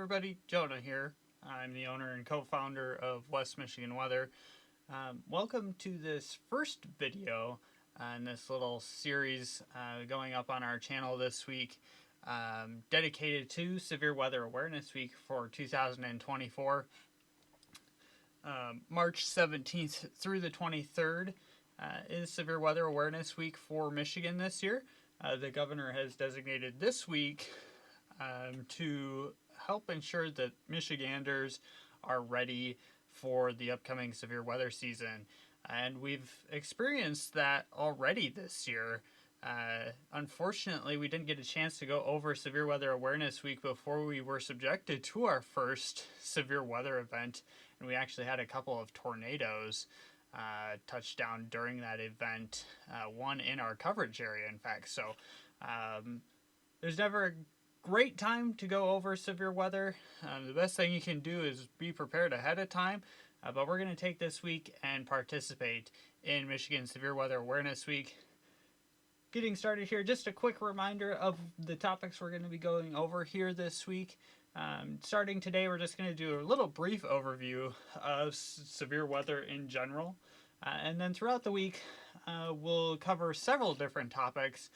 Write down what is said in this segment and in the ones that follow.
everybody, Jonah here. I'm the owner and co-founder of West Michigan Weather. Welcome to this first video in this little series going up on our channel this week, dedicated to Severe Weather Awareness Week for 2024. March 17th through the 23rd is Severe Weather Awareness Week for Michigan this year. The governor has designated this week to help ensure that Michiganders are ready for the upcoming severe weather season. And we've experienced that already this year. Unfortunately, we didn't get a chance to go over Severe Weather Awareness Week before we were subjected to our first severe weather event, and we actually had a couple of tornadoes touch down during that event, one in our coverage area, in fact. So there's never a great time to go over severe weather. The best thing you can do is be prepared ahead of time, but we're going to take this week and participate in Michigan Severe Weather Awareness Week. Getting started here, just a quick reminder of the topics we're going to be going over here this week. Starting today, we're just going to do a little brief overview of severe weather in general. And then throughout the week, we'll cover several different topics.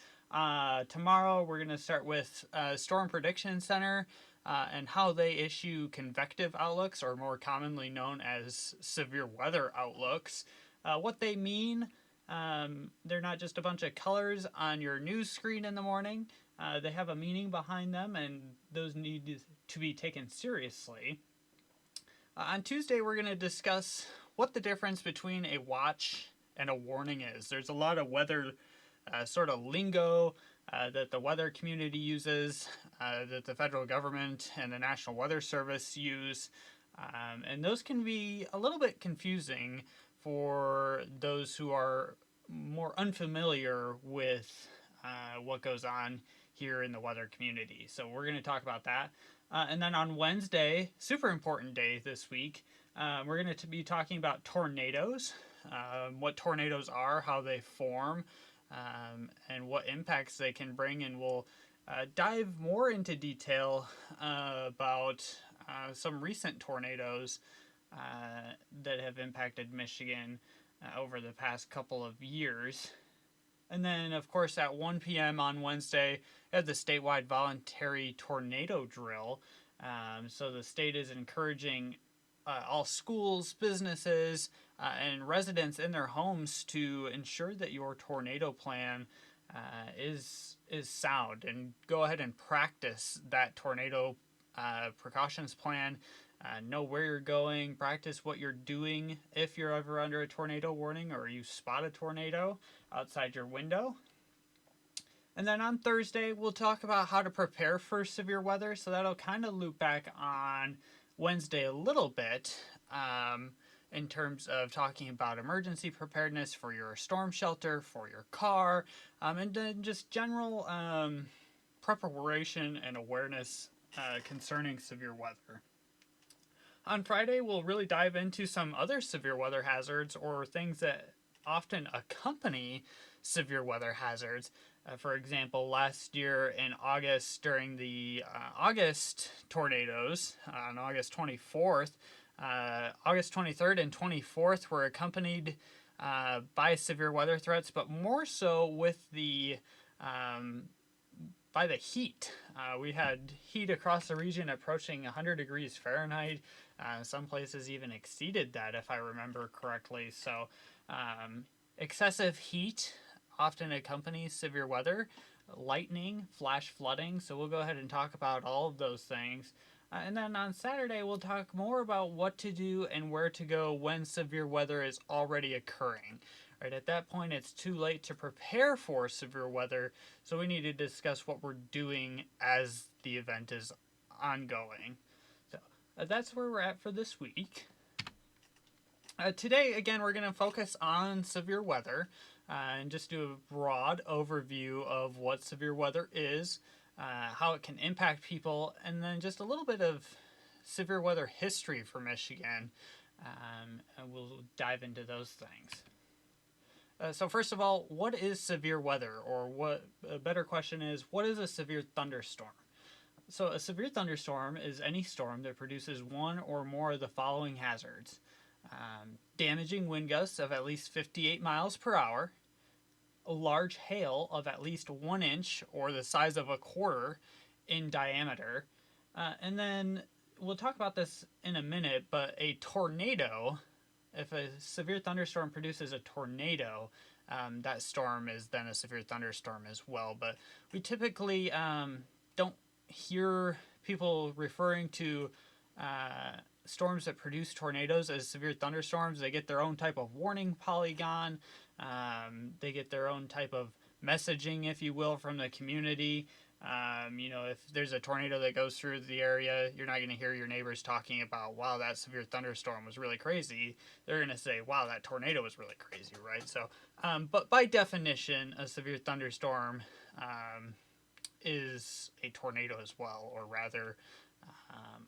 Tomorrow, we're going to start with Storm Prediction Center and how they issue convective outlooks, or more commonly known as severe weather outlooks. What they mean, they're not just a bunch of colors on your news screen in the morning. They have a meaning behind them, and those need to be taken seriously. On Tuesday, we're going to discuss what the difference between a watch and a warning is. There's a lot of weather sort of lingo that the weather community uses, that the federal government and the National Weather Service use, and those can be a little bit confusing for those who are more unfamiliar with what goes on here in the weather community. So we're going to talk about that. And then on Wednesday, super important day this week, we're going to be talking about tornadoes, what tornadoes are, how they form, and what impacts they can bring. And we'll dive more into detail about some recent tornadoes that have impacted Michigan over the past couple of years. And then, of course, at 1 p.m. on Wednesday, we have the statewide voluntary tornado drill. So the state is encouraging all schools, businesses, and residents in their homes to ensure that your tornado plan is sound, and go ahead and practice that tornado precautions plan. Know where you're going, practice what you're doing if you're ever under a tornado warning or you spot a tornado outside your window. And then on Thursday, we'll talk about how to prepare for severe weather. So that'll kind of loop back on Wednesday a little bit in terms of talking about emergency preparedness for your storm shelter, for your car, and then just general preparation and awareness concerning severe weather. On Friday, we'll really dive into some other severe weather hazards, or things that often accompany severe weather hazards. For example, last year in August, during the August tornadoes, on August 24th, August 23rd and 24th were accompanied by severe weather threats, but more so with the by the heat. We had heat across the region approaching 100 degrees Fahrenheit. Some places even exceeded that, if I remember correctly. So excessive heat often accompanies severe weather, lightning, flash flooding. So we'll go ahead and talk about all of those things. And then on Saturday, we'll talk more about what to do and where to go when severe weather is already occurring. Right, at that point, it's too late to prepare for severe weather, so we need to discuss what we're doing as the event is ongoing. So that's where we're at for this week. Today, again, we're going to focus on severe weather and just do a broad overview of what severe weather is, how it can impact people, and then just a little bit of severe weather history for Michigan, and we'll dive into those things. So first of all, what is severe weather? Or what a better question is, what is a severe thunderstorm? So a severe thunderstorm is any storm that produces one or more of the following hazards. Damaging wind gusts of at least 58 miles per hour, a large hail of at least 1 inch or the size of a quarter in diameter. And then we'll talk about this in a minute, but a tornado, if a severe thunderstorm produces a tornado, that storm is then a severe thunderstorm as well. But we typically don't hear people referring to storms that produce tornadoes as severe thunderstorms. They get their own type of warning polygon. They get their own type of messaging, if you will, from the community. If there's a tornado that goes through the area, you're not going to hear your neighbors talking about, wow, that severe thunderstorm was really crazy. They're going to say, wow, that tornado was really crazy, right? So, but by definition, a severe thunderstorm is a tornado as well, or rather,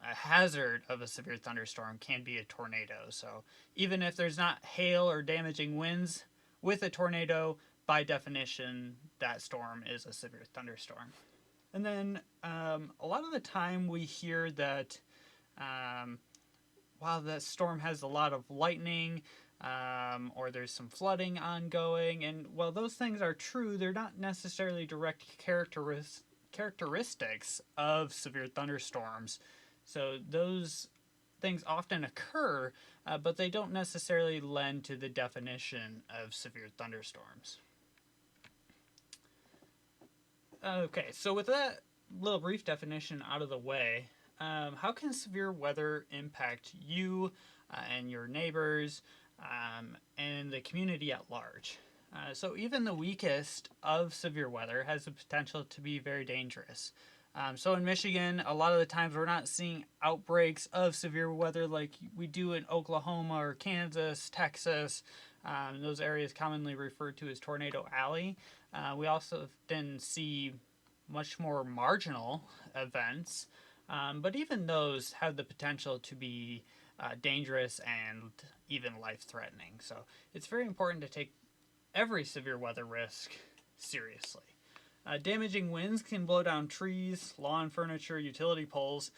a hazard of a severe thunderstorm can be a tornado. So even if there's not hail or damaging winds with a tornado, by definition, that storm is a severe thunderstorm. And then a lot of the time we hear that, wow, that storm has a lot of lightning, or there's some flooding ongoing. And while those things are true, they're not necessarily direct characteristics of severe thunderstorms. So those things often occur, but they don't necessarily lend to the definition of severe thunderstorms. Okay, so with that little brief definition out of the way, how can severe weather impact you and your neighbors and the community at large? So even the weakest of severe weather has the potential to be very dangerous. So in Michigan, a lot of the times we're not seeing outbreaks of severe weather like we do in Oklahoma or Kansas, Texas, those areas commonly referred to as Tornado Alley. We also then see much more marginal events, but even those have the potential to be dangerous and even life-threatening. So it's very important to take every severe weather risk seriously. Damaging winds can blow down trees, lawn furniture, utility poles,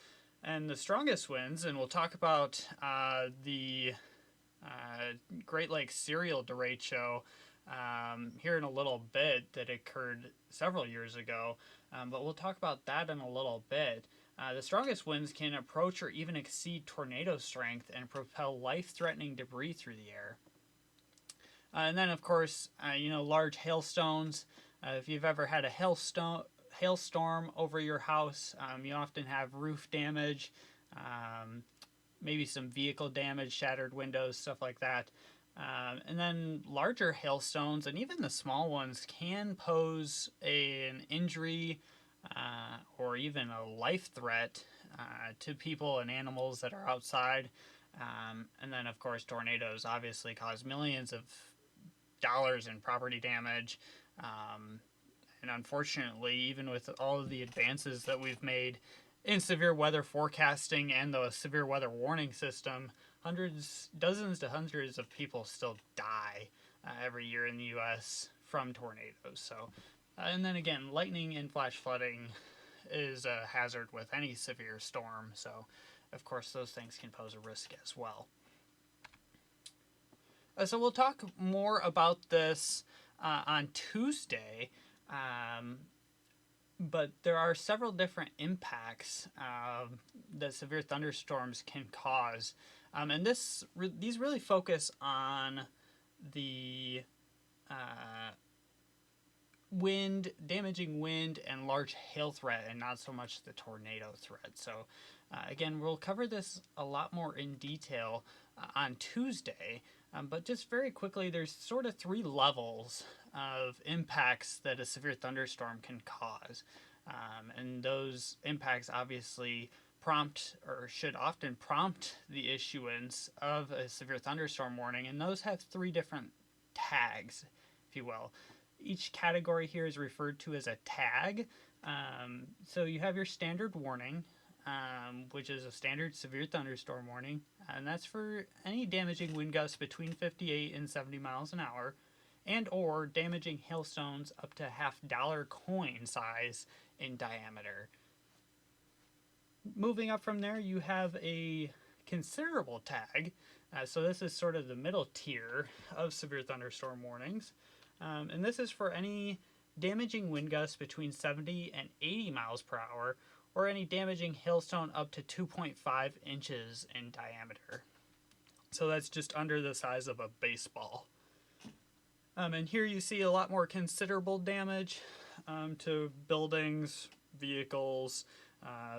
and the strongest winds, and we'll talk about the Great Lakes serial derecho here in a little bit that occurred several years ago, but we'll talk about that in a little bit. The strongest winds can approach or even exceed tornado strength and propel life-threatening debris through the air. And then, of course, large hailstones. If you've ever had a hailstorm over your house, you often have roof damage, maybe some vehicle damage, shattered windows, stuff like that. And then larger hailstones, and even the small ones, can pose an injury or even a life threat to people and animals that are outside. And then, of course, tornadoes obviously cause millions of dollars in property damage. And unfortunately, even with all of the advances that we've made in severe weather forecasting and the severe weather warning system, dozens to hundreds of people still die every year in the U.S. from tornadoes. So, and then again, lightning and flash flooding is a hazard with any severe storm. So, of course, those things can pose a risk as well. So we'll talk more about this on Tuesday, but there are several different impacts that severe thunderstorms can cause, and these really focus on the damaging wind and large hail threat, and not so much the tornado threat. So again, we'll cover this a lot more in detail on Tuesday. But just very quickly, there's sort of three levels of impacts that a severe thunderstorm can cause. And those impacts obviously should often prompt the issuance of a severe thunderstorm warning. And those have three different tags, if you will. Each category here is referred to as a tag. So you have your standard warning, which is a standard severe thunderstorm warning, and that's for any damaging wind gusts between 58 and 70 miles an hour, and or damaging hailstones up to $50 coin size in diameter. moving up from there, you have a considerable tag. So this is sort of the middle tier of severe thunderstorm warnings. And this is for any damaging wind gusts between 70 and 80 miles per hour, or any damaging hailstone up to 2.5 inches in diameter. So that's just under the size of a baseball. And here you see a lot more considerable damage to buildings, vehicles.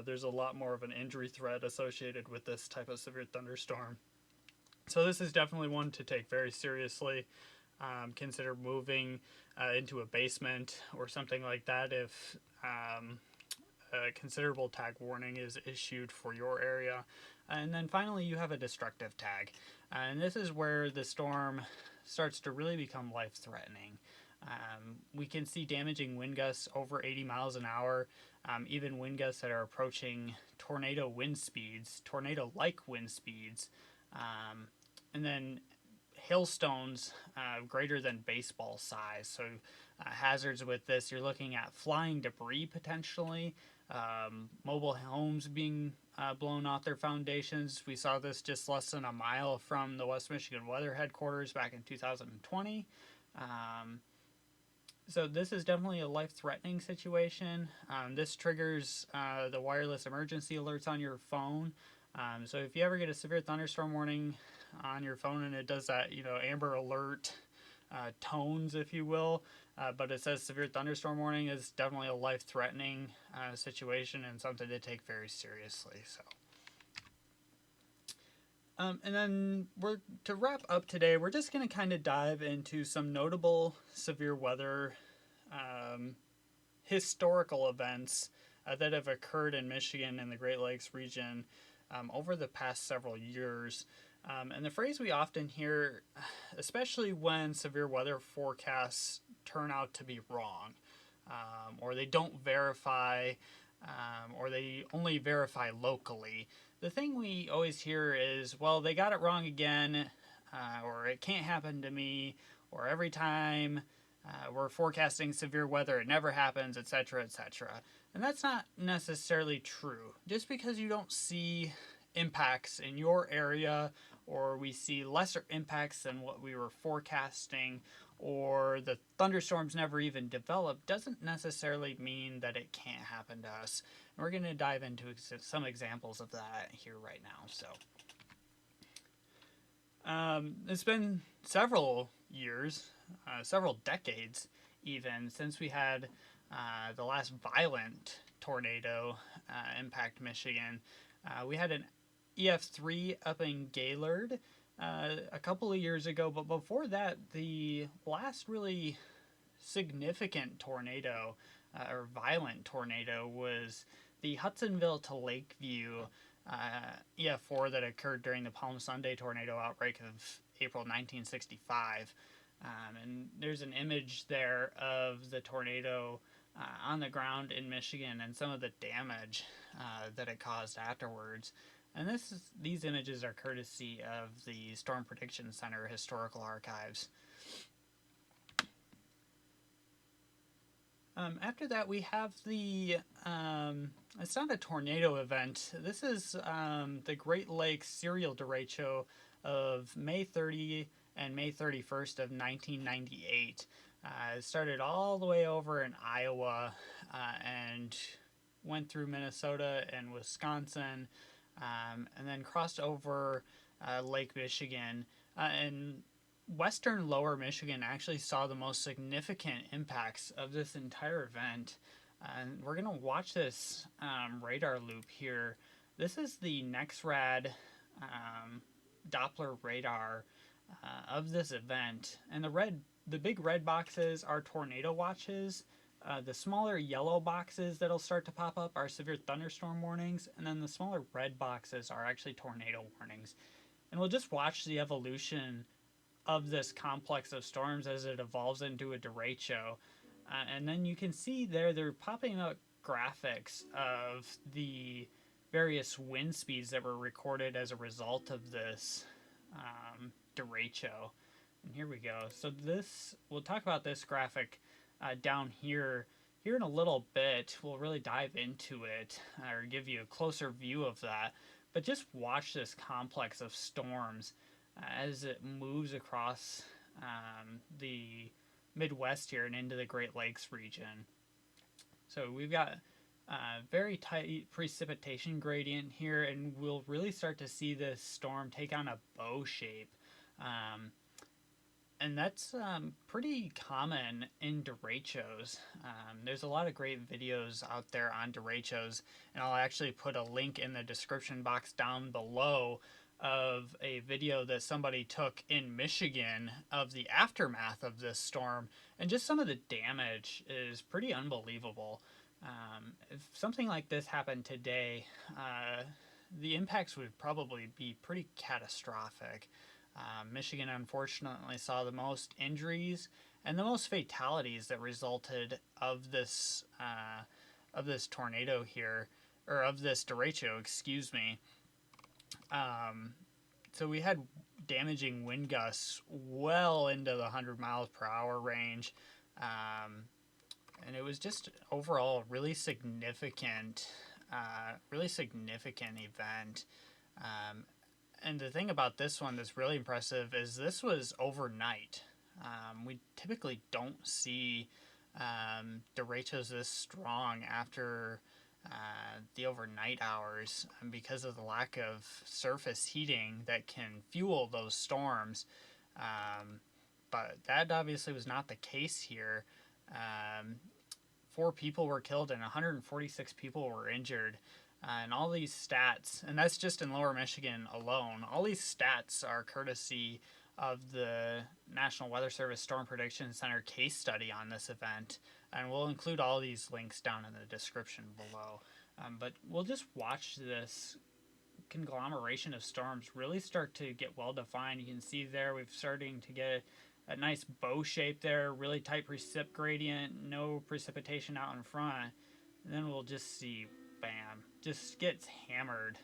There's a lot more of an injury threat associated with this type of severe thunderstorm. So this is definitely one to take very seriously. Consider moving into a basement or something like that if a considerable tag warning is issued for your area. And then finally, you have a destructive tag. And this is where the storm starts to really become life-threatening. We can see damaging wind gusts over 80 miles an hour, even wind gusts that are approaching tornado wind speeds, tornado-like wind speeds, and then hailstones greater than baseball size. So hazards with this, you're looking at flying debris potentially, mobile homes being blown off their foundations. We saw this just less than a mile from the West Michigan Weather Headquarters back in 2020. So this is definitely a life-threatening situation. This triggers the wireless emergency alerts on your phone. So if you ever get a severe thunderstorm warning on your phone and it does that, Amber Alert tones, if you will, but it says severe thunderstorm warning, is definitely a life-threatening situation and something to take very seriously. So, and then to wrap up today, we're just going to kind of dive into some notable severe weather historical events that have occurred in Michigan and the Great Lakes region over the past several years. And the phrase we often hear, especially when severe weather forecasts turn out to be wrong, or they don't verify, or they only verify locally. The thing we always hear is, well, they got it wrong again, or it can't happen to me, or every time we're forecasting severe weather, it never happens, etc., etc. And that's not necessarily true. Just because you don't see impacts in your area, or we see lesser impacts than what we were forecasting, or the thunderstorms never even developed, doesn't necessarily mean that it can't happen to us. And we're going to dive into some examples of that here right now. So it's been several years, several decades even, since we had the last violent tornado impact Michigan. We had an EF3 up in Gaylord a couple of years ago, but before that, the last really significant tornado or violent tornado was the Hudsonville-Lakeview EF4 that occurred during the Palm Sunday tornado outbreak of April 1965. And there's an image there of the tornado on the ground in Michigan and some of the damage that it caused afterwards. And these images are courtesy of the Storm Prediction Center Historical Archives. After that, we have it's not a tornado event. This is the Great Lakes serial derecho of May 30 and May 31st of 1998. It started all the way over in Iowa and went through Minnesota and Wisconsin, and then crossed over Lake Michigan. And western lower Michigan actually saw the most significant impacts of this entire event. And we're going to watch this radar loop here. This is the NEXRAD Doppler radar of this event. And the big red boxes are tornado watches. The smaller yellow boxes that'll start to pop up are severe thunderstorm warnings. And then the smaller red boxes are actually tornado warnings. And we'll just watch the evolution of this complex of storms as it evolves into a derecho. And then you can see they're popping up graphics of the various wind speeds that were recorded as a result of this derecho. And here we go. So we'll talk about this graphic down here here in a little bit, we'll really dive into it or give you a closer view of that. But just watch this complex of storms as it moves across the Midwest here and into the Great Lakes region. So we've got a very tight precipitation gradient here, and we'll really start to see this storm take on a bow shape. Um, and that's pretty common in derechos. There's a lot of great videos out there on derechos, and I'll actually put a link in the description box down below of a video that somebody took in Michigan of the aftermath of this storm, and just some of the damage is pretty unbelievable. If something like this happened today, the impacts would probably be pretty catastrophic. Michigan unfortunately saw the most injuries and the most fatalities that resulted of this tornado here, or of this derecho, excuse me. So we had damaging wind gusts well into the 100 miles per hour range, and it was just overall a really significant event. And the thing about this one that's really impressive is this was overnight. We typically don't see derechos this strong after the overnight hours because of the lack of surface heating that can fuel those storms. But that obviously was not the case here. 4 people were killed and 146 people were injured. And all these stats, and that's just in Lower Michigan alone, all these stats are courtesy of the National Weather Service Storm Prediction Center case study on this event. And we'll include all these links down in the description below. But we'll just watch this conglomeration of storms really start to get well defined. You can see there we're starting to get a nice bow shape there, really tight precip gradient, no precipitation out in front. And then we'll just see, bam, just gets hammered.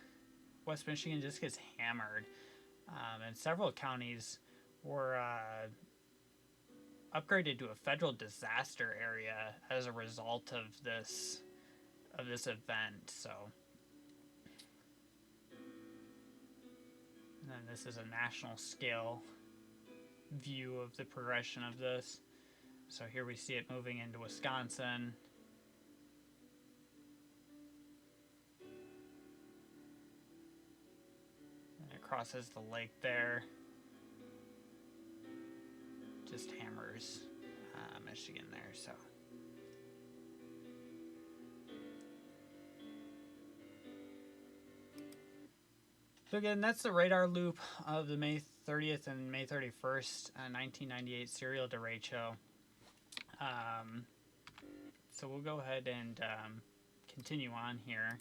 West Michigan just gets hammered. And several counties were upgraded to a federal disaster area as a result of this event. So, and then this is a national scale view of the progression of this. So here we see it moving into Wisconsin. And it crosses the lake there. Just hammers Michigan there. So again, that's the radar loop of the May 30th and May 31st, 1998 serial derecho. So we'll go ahead and continue on here.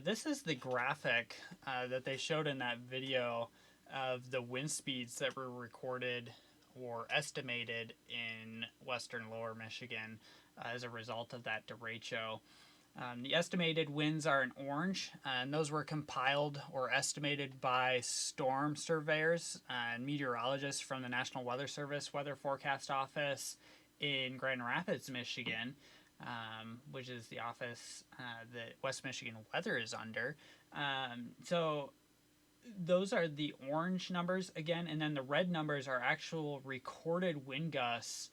This is the graphic that they showed in that video of the wind speeds that were recorded or estimated in western Lower Michigan as a result of that derecho. The estimated winds are in orange, and those were compiled or estimated by storm surveyors and meteorologists from the National Weather Service Weather Forecast Office in Grand Rapids, Michigan, which is the office that West Michigan Weather is under. So those are the orange numbers again, and then the red numbers are actual recorded wind gusts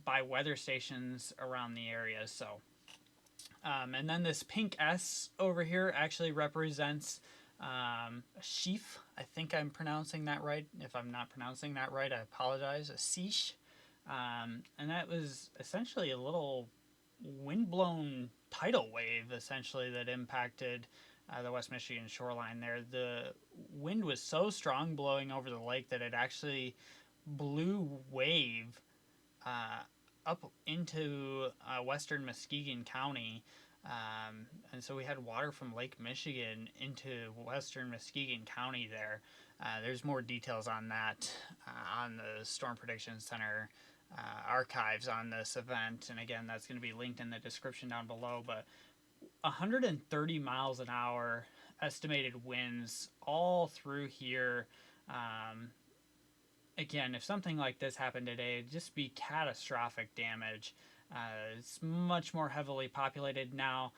by weather stations around the area. So, and then this pink S over here actually represents a sheaf. I think I'm pronouncing that right. If I'm not pronouncing that right, I apologize. A sheaf. And that was essentially a little wind-blown tidal wave, essentially, that impacted the West Michigan shoreline there. The wind was so strong blowing over the lake that it actually blew wave up into western Muskegon County. And so we had water from Lake Michigan into western Muskegon County there. There's more details on that on the Storm Prediction Center archives on this event. And again, that's going to be linked in the description down below. But 130 miles an hour estimated winds all through here. Again, if something like this happened today, it'd just be catastrophic damage. It's much more heavily populated now.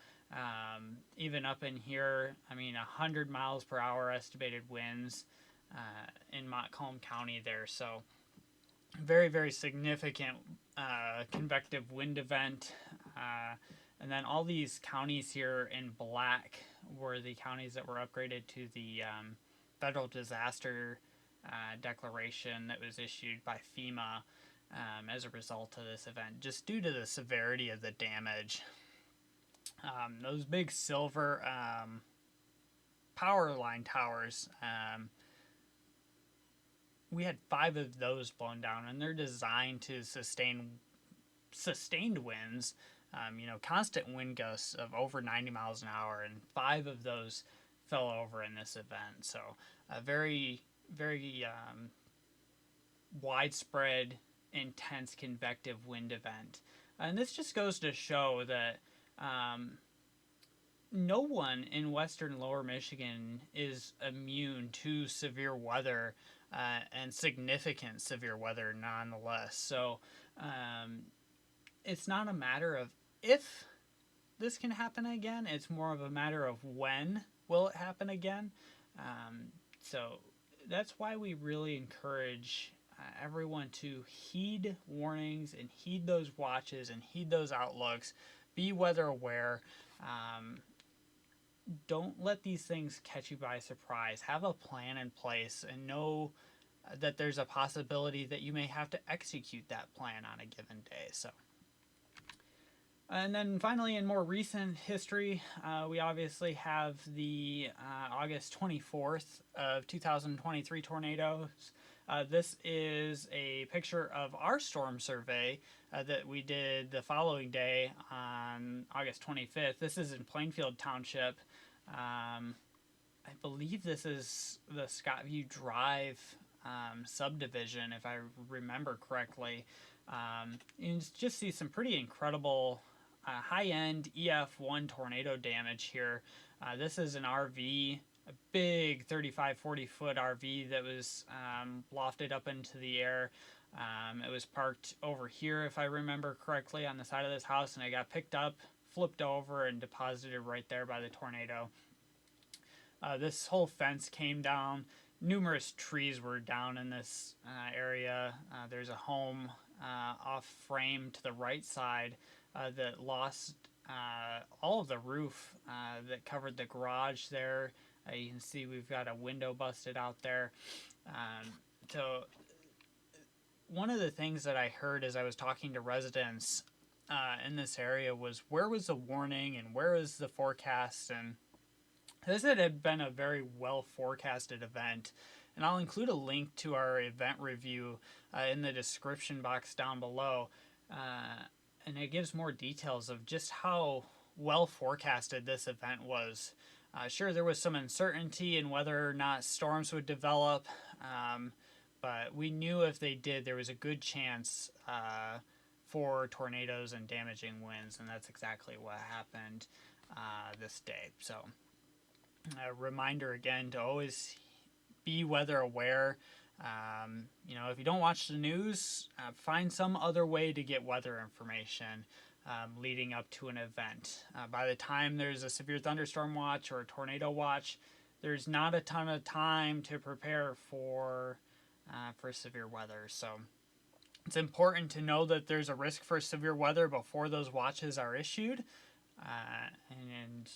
Even up in here, 100 miles per hour estimated winds in Montcalm County there. So very, very significant convective wind event. And then all these counties here in black were the counties that were upgraded to the federal disaster declaration that was issued by FEMA as a result of this event, just due to the severity of the damage. Those big silver power line towers, we had 5 of those blown down, and they're designed to sustain sustained winds, constant wind gusts of over 90 miles an hour, and 5 of those fell over in this event. So a very, very widespread, intense convective wind event. And this just goes to show that no one in western lower Michigan is immune to severe weather and significant severe weather nonetheless. So it's not a matter of if this can happen again, it's more of a matter of when will it happen again. So that's why we really encourage everyone to heed warnings and heed those watches and heed those outlooks. Be weather aware. Don't let these things catch you by surprise. Have a plan in place and know that there's a possibility that you may have to execute that plan on a given day. So, and then finally, in more recent history, we obviously have the August 24th of 2023 tornadoes. This is a picture of our storm survey that we did the following day on August 25th. This is in Plainfield Township. I believe this is the Scottview Drive subdivision, if I remember correctly. You just see some pretty incredible high-end EF1 tornado damage here. This is an RV, a big 35-40 foot RV that was lofted up into the air. It was parked over here, if I remember correctly, on the side of this house, and it got picked up, flipped over, and deposited right there by the tornado. This whole fence came down. Numerous trees were down in this area. There's a home off frame to the right side that lost all of the roof that covered the garage there. You can see we've got a window busted out there. So one of the things that I heard as I was talking to residents in this area was, where was the warning and where is the forecast? And this had been a very well forecasted event, and I'll include a link to our event review in the description box down below, and it gives more details of just how well forecasted this event was. Sure, there was some uncertainty in whether or not storms would develop, but we knew if they did, there was a good chance for tornadoes and damaging winds, and that's exactly what happened this day. So a reminder again to always be weather aware. If you don't watch the news, find some other way to get weather information leading up to an event. By the time there's a severe thunderstorm watch or a tornado watch, there's not a ton of time to prepare for severe weather. So it's important to know that there's a risk for severe weather before those watches are issued, and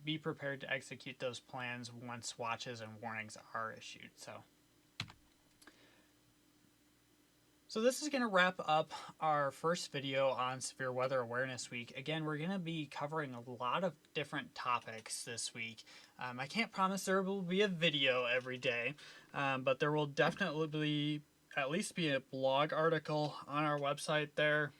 be prepared to execute those plans once watches and warnings are issued. So this is going to wrap up our first video on Severe Weather Awareness Week. Again, we're going to be covering a lot of different topics this week. I can't promise there will be a video every day, but there will definitely at least be a blog article on our website there.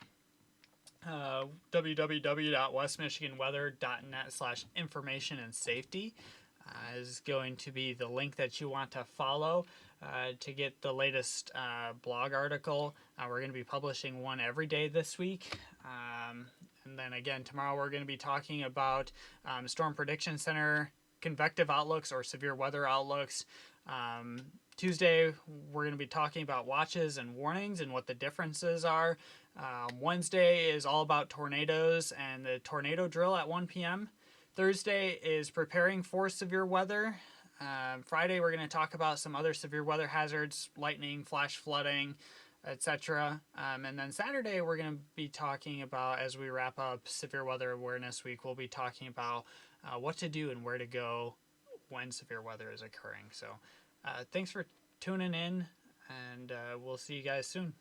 www.westmichiganweather.net/information and safety is going to be the link that you want to follow to get the latest blog article. We're going to be publishing one every day this week. And then again, tomorrow we're going to be talking about Storm Prediction Center convective outlooks or severe weather outlooks. Tuesday, we're going to be talking about watches and warnings and what the differences are. Wednesday is all about tornadoes and the tornado drill at 1 p.m. Thursday is preparing for severe weather. Friday, we're going to talk about some other severe weather hazards, lightning, flash flooding, etc. And then Saturday, we're going to be talking about, as we wrap up Severe Weather Awareness Week, we'll be talking about what to do and where to go when severe weather is occurring. So thanks for tuning in, and we'll see you guys soon.